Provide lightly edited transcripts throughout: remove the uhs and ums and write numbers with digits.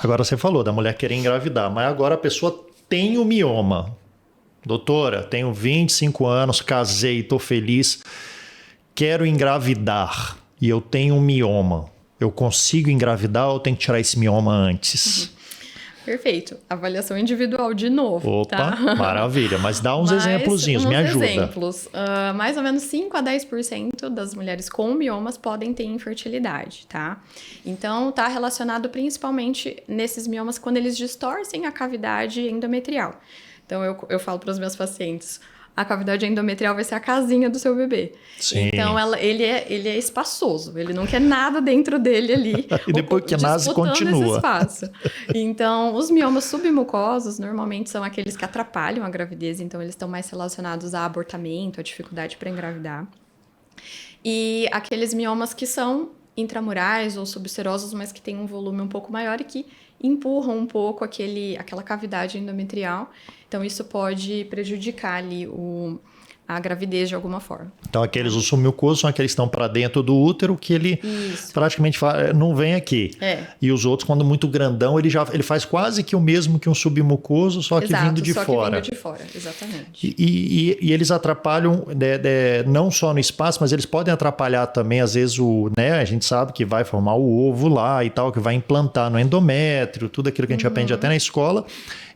Agora você falou da mulher querer engravidar, mas agora a pessoa tem o mioma. Doutora, tenho 25 anos, casei, estou feliz, quero engravidar e eu tenho um mioma. Eu consigo engravidar ou eu tenho que tirar esse mioma antes? Perfeito. Avaliação individual de novo. Opa, tá? maravilha. Mas dá uns exemplozinhos, me ajuda. Exemplos. Mais ou menos 5 a 10% das mulheres com miomas podem ter infertilidade, tá? Então, tá relacionado principalmente nesses miomas quando eles distorcem a cavidade endometrial. Então, eu falo para os meus pacientes, a cavidade endometrial vai ser a casinha do seu bebê. Sim. Então, ele é espaçoso, ele não quer nada dentro dele ali. E depois que nasce, continua. Esse espaço. Então, os miomas submucosos normalmente são aqueles que atrapalham a gravidez, então eles estão mais relacionados a abortamento, a dificuldade para engravidar. E aqueles miomas que são intramurais ou subserosos, mas que têm um volume um pouco maior e que empurram um pouco aquela cavidade endometrial. Então, isso pode prejudicar ali a gravidez de alguma forma. Então, os submucosos são aqueles que estão para dentro do útero, que ele praticamente não vem aqui. E os outros, quando muito grandão, ele faz quase que o mesmo que um submucoso, só que vindo de fora. Que vindo de fora, exatamente. E eles atrapalham não só no espaço, mas eles podem atrapalhar também, às vezes, a gente sabe que vai formar o ovo lá e tal, que vai implantar no endométrio, tudo aquilo que a gente aprende até na escola.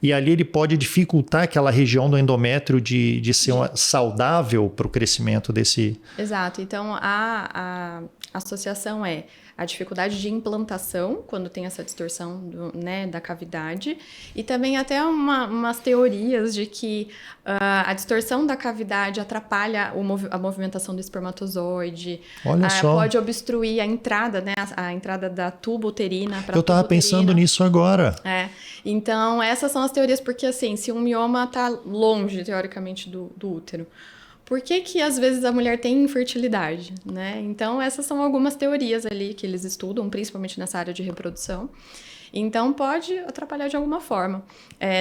E ali ele pode dificultar aquela região do endométrio de ser saudável para o crescimento desse... Exato. Então, a associação é a dificuldade de implantação, quando tem essa distorção da cavidade, e também até umas teorias de que a distorção da cavidade atrapalha a movimentação do espermatozoide. Olha só. Pode obstruir a entrada, a entrada da tuba uterina para a Eu estava pensando nisso agora. Então, essas são as teorias, porque assim, se um mioma está longe, teoricamente, do útero, por que às vezes a mulher tem infertilidade, né? Então, essas são algumas teorias ali que eles estudam, principalmente nessa área de reprodução. Então, pode atrapalhar de alguma forma.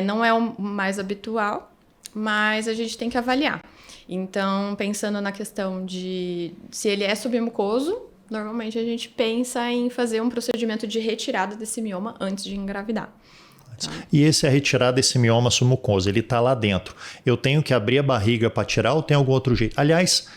Não é o mais habitual, mas a gente tem que avaliar. Então, pensando na questão de se ele é submucoso, normalmente a gente pensa em fazer um procedimento de retirada desse mioma antes de engravidar. E esse é retirar desse mioma submucoso, ele está lá dentro. Eu tenho que abrir a barriga para tirar ou tem algum outro jeito? Aliás,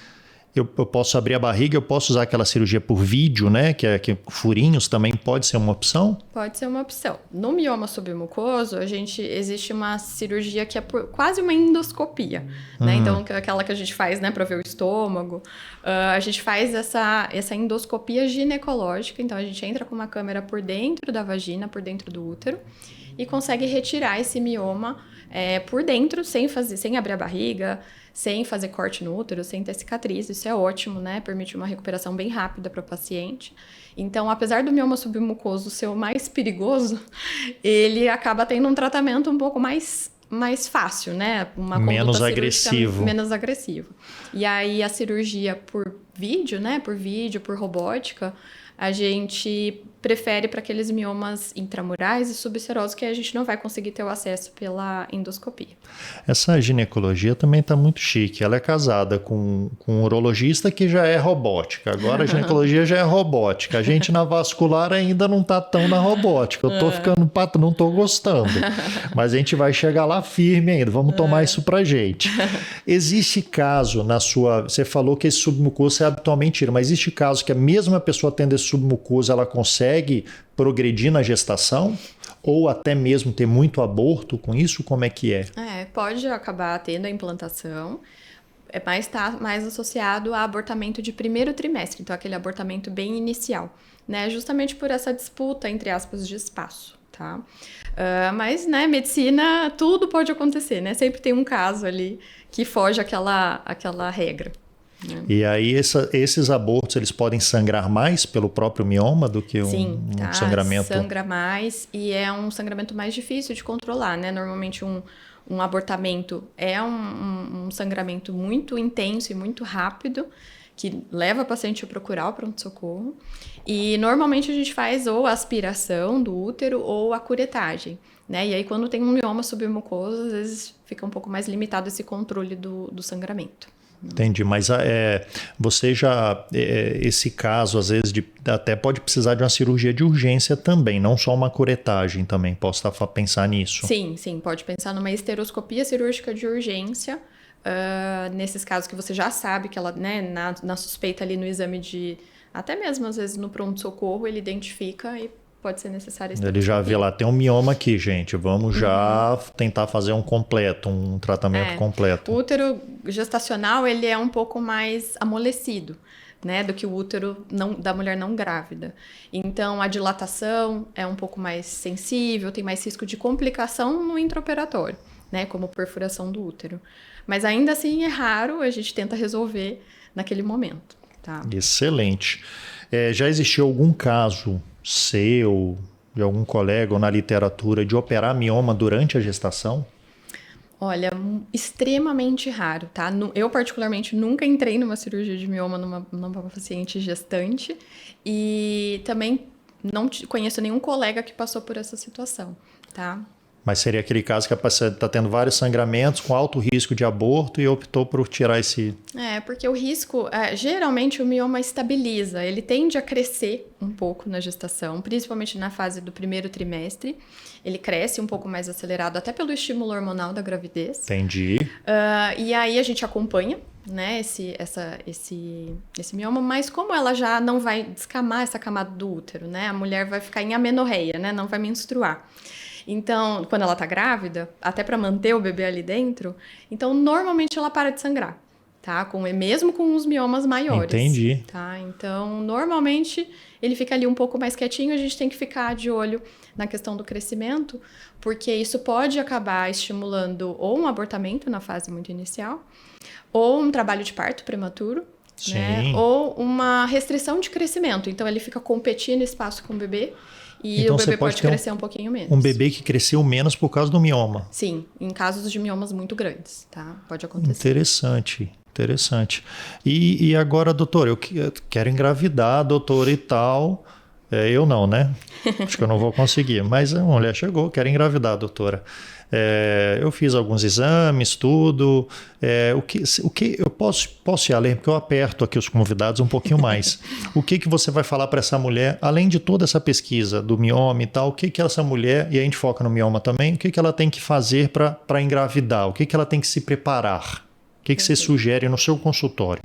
eu posso abrir a barriga, eu posso usar aquela cirurgia por vídeo, né? Que furinhos também pode ser uma opção? Pode ser uma opção. No mioma submucoso, existe uma cirurgia que é quase uma endoscopia, né? Então, aquela que a gente faz, né, para ver o estômago. A gente faz essa endoscopia ginecológica, então a gente entra com uma câmera por dentro da vagina, por dentro do útero, e consegue retirar esse mioma por dentro, sem abrir a barriga, sem fazer corte no útero, sem ter cicatriz. Isso é ótimo, né? Permite uma recuperação bem rápida para o paciente. Então, apesar do mioma submucoso ser o mais perigoso, ele acaba tendo um tratamento um pouco mais fácil, né? Menos agressivo. Menos agressivo. E aí, a cirurgia por vídeo, né? Por robótica, a gente prefere para aqueles miomas intramurais e subserosos que a gente não vai conseguir ter o acesso pela endoscopia. Essa ginecologia também está muito chique. Ela é casada com um urologista que já é robótica. Agora a ginecologia já é robótica. A gente na vascular ainda não está tão na robótica. Eu tô ficando pato, não tô gostando. Mas a gente vai chegar lá firme ainda. Vamos tomar isso pra gente. Existe caso você falou que esse submucoso é habitualmente tira, mas existe caso que a mesma pessoa tendo esse submucoso, ela consegue progredir na gestação? Ou até mesmo ter muito aborto com isso? Como é que é? Pode acabar tendo a implantação, mas está mais associado a abortamento de primeiro trimestre, então aquele abortamento bem inicial, né? Justamente por essa disputa, entre aspas, de espaço, tá? Mas, né, medicina, tudo pode acontecer, né? Sempre tem um caso ali que foge àquela regra. E aí esses abortos, eles podem sangrar mais pelo próprio mioma do que um sangramento? Sangra mais e é um sangramento mais difícil de controlar, né? Normalmente um abortamento é um sangramento muito intenso e muito rápido, que leva a paciente a procurar o pronto-socorro. E normalmente a gente faz ou a aspiração do útero ou a curetagem, né? E aí quando tem um mioma submucoso, às vezes fica um pouco mais limitado esse controle do sangramento. Entendi, mas você já, esse caso, às vezes, até pode precisar de uma cirurgia de urgência também, não só uma curetagem também, posso pensar nisso? Sim, pode pensar numa esteroscopia cirúrgica de urgência, nesses casos que você já sabe que ela, né, na suspeita ali no exame até mesmo às vezes no pronto-socorro, ele identifica e pode ser necessário Ele já vê lá, tem um mioma aqui, gente, vamos já tentar fazer um tratamento completo. O útero gestacional, ele é um pouco mais amolecido, né, do que o útero da mulher não grávida. Então, a dilatação é um pouco mais sensível, tem mais risco de complicação no intraoperatório, né, como perfuração do útero. Mas ainda assim é raro, a gente tenta resolver naquele momento. Tá? Excelente. Já existiu algum caso seu, de algum colega ou na literatura, de operar mioma durante a gestação? Olha, extremamente raro, tá? Eu, particularmente, nunca entrei numa cirurgia de mioma numa paciente gestante e também não conheço nenhum colega que passou por essa situação, tá? Mas seria aquele caso que a paciente está tendo vários sangramentos com alto risco de aborto e optou por tirar esse... Porque o risco, geralmente o mioma estabiliza, ele tende a crescer um pouco na gestação, principalmente na fase do primeiro trimestre. Ele cresce um pouco mais acelerado, até pelo estímulo hormonal da gravidez. Entendi. E aí a gente acompanha, né, esse mioma, mas como ela já não vai descamar essa camada do útero, né, a mulher vai ficar em amenorreia, né, não vai menstruar. Então, quando ela tá grávida, até para manter o bebê ali dentro, então normalmente ela para de sangrar, tá? Mesmo com os miomas maiores. Entendi. Tá? Então, normalmente ele fica ali um pouco mais quietinho, a gente tem que ficar de olho na questão do crescimento, porque isso pode acabar estimulando ou um abortamento na fase muito inicial, ou um trabalho de parto prematuro, né? Ou uma restrição de crescimento. Então, ele fica competindo espaço com o bebê, e então, o bebê pode crescer um pouquinho menos. Um bebê que cresceu menos por causa do mioma. Sim, em casos de miomas muito grandes, tá? Pode acontecer. Interessante. E agora, doutor, eu quero engravidar, doutor, e tal. Eu não, né? Acho que eu não vou conseguir. Mas a mulher chegou, quero engravidar, doutora. Eu fiz alguns exames, tudo. O que eu posso ir além, porque eu aperto aqui os convidados um pouquinho mais. O que você vai falar para essa mulher, além de toda essa pesquisa do mioma e tal, o que essa mulher, e a gente foca no mioma também, o que ela tem que fazer para engravidar? O que ela tem que se preparar? O que você sugere no seu consultório?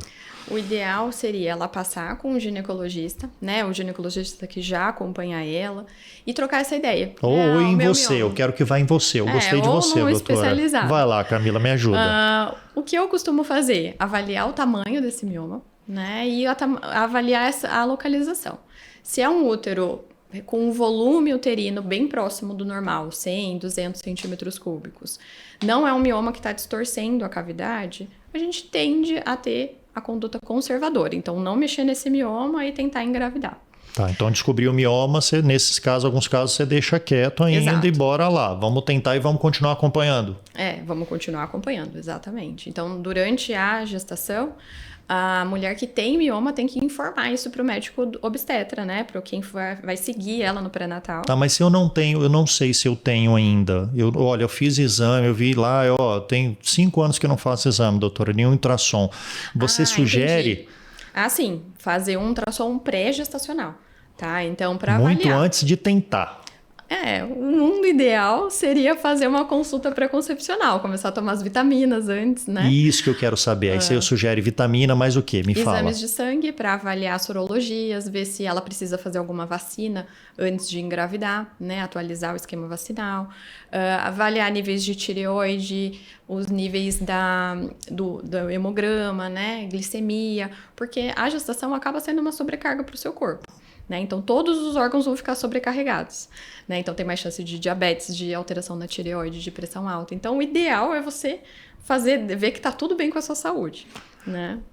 O ideal seria ela passar com o ginecologista, né? O ginecologista que já acompanha ela e trocar essa ideia. Ou em você, mioma. Eu quero que vá em você. Eu gostei de você, doutora. Especializado. Vai lá, Camila, me ajuda. O que eu costumo fazer? Avaliar o tamanho desse mioma, né? E avaliar a localização. Se é um útero com um volume uterino bem próximo do normal, 100, 200 centímetros cúbicos, não é um mioma que está distorcendo a cavidade, a gente tende a ter a conduta conservadora. Então, não mexer nesse mioma e tentar engravidar. Tá, então descobrir o mioma, nesses casos, alguns casos, você deixa quieto ainda. Exato. E bora lá. Vamos tentar e vamos continuar acompanhando. Vamos continuar acompanhando, exatamente. Então, durante a gestação, a mulher que tem mioma tem que informar isso para o médico obstetra, né? Para quem vai seguir ela no pré-natal. Tá, mas se eu não tenho, eu não sei se eu tenho ainda. Olha, eu fiz exame, eu vi lá, tem 5 anos que eu não faço exame, doutora, nenhum ultrassom. Você sugere... Entendi. Sim, fazer um ultrassom pré-gestacional, tá? Então, para avaliar. Muito antes de tentar. O mundo ideal seria fazer uma consulta pré-concepcional, começar a tomar as vitaminas antes, né? Isso que eu quero saber. Aí você sugere vitamina, mais o quê? Me fala. Exames de sangue para avaliar sorologias, ver se ela precisa fazer alguma vacina antes de engravidar, né? Atualizar o esquema vacinal. Avaliar níveis de tireoide, os níveis do hemograma, né? Glicemia, porque a gestação acaba sendo uma sobrecarga para o seu corpo. Né? Então, todos os órgãos vão ficar sobrecarregados. Né? Então, tem mais chance de diabetes, de alteração na tireoide, de pressão alta. Então, o ideal é você ver que está tudo bem com a sua saúde. Né?